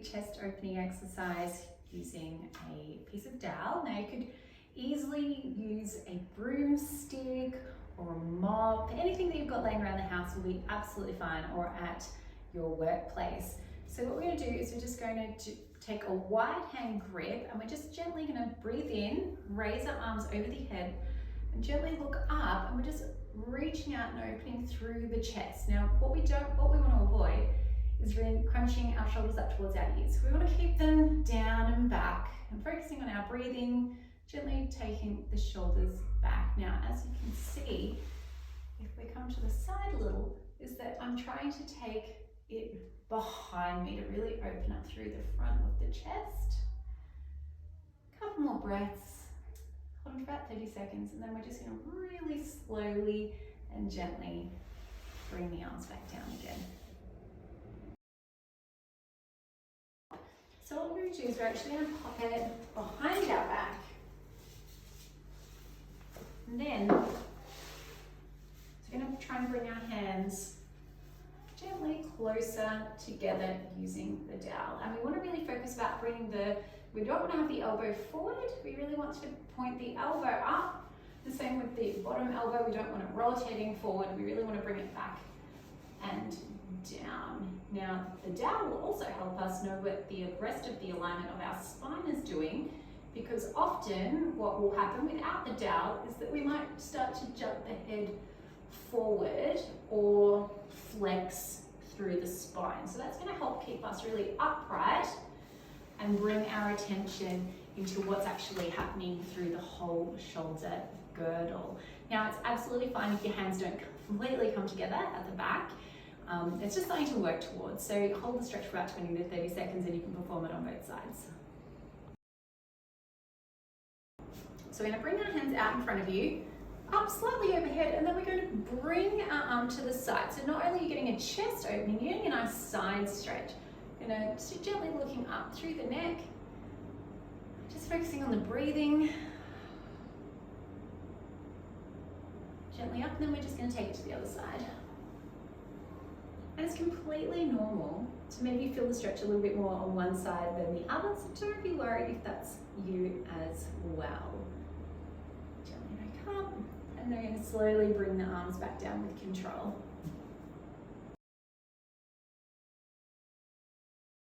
chest opening exercise using a piece of dowel. Now you could easily use a broomstick or a mop. Anything that you've got laying around the house will be absolutely fine, or at your workplace. So what we're going to do is we're just going to take a wide hand grip, and we're just gently going to breathe in, raise our arms over the head, and gently look up, and we're just reaching out and opening through the chest. Now what we want to avoid is really crunching our shoulders up towards our ears. We want to keep them down and back, and focusing on our breathing, gently taking the shoulders back. Now, as you can see, if we come to the side a little, is that I'm trying to take it behind me to really open up through the front of the chest. A couple more breaths, hold on for about 30 seconds, and then we're just going to really slowly and gently bring the arms back down again. So what we're going to do is we're actually going to pop it behind our back. And then we're going to try and bring our hands gently closer together using the dowel. And we want to really focus about bringing we don't want to have the elbow forward, we really want to point the elbow up. The same with the bottom elbow, we don't want it rotating forward, we really want to bring it back and down. Now the dowel will also help us know what the rest of the alignment of our spine is doing, because often what will happen without the dowel is that we might start to jump the head forward or flex through the spine. So that's going to help keep us really upright and bring our attention into what's actually happening through the whole shoulder girdle. Now it's absolutely fine if your hands don't completely come together at the back. It's just something to work towards. So hold the stretch for about 20 to 30 seconds and you can perform it on both sides. So we're going to bring our hands out in front of you, up slightly overhead, and then we're going to bring our arm to the side. So not only are you getting a chest opening, you're getting a nice side stretch. You're going to just gently looking up through the neck, just focusing on the breathing. Gently up, and then we're just going to take it to the other side. And it's completely normal to maybe feel the stretch a little bit more on one side than the other, so don't be worried if that's you as well. Gently back up, and then we're going to slowly bring the arms back down with control.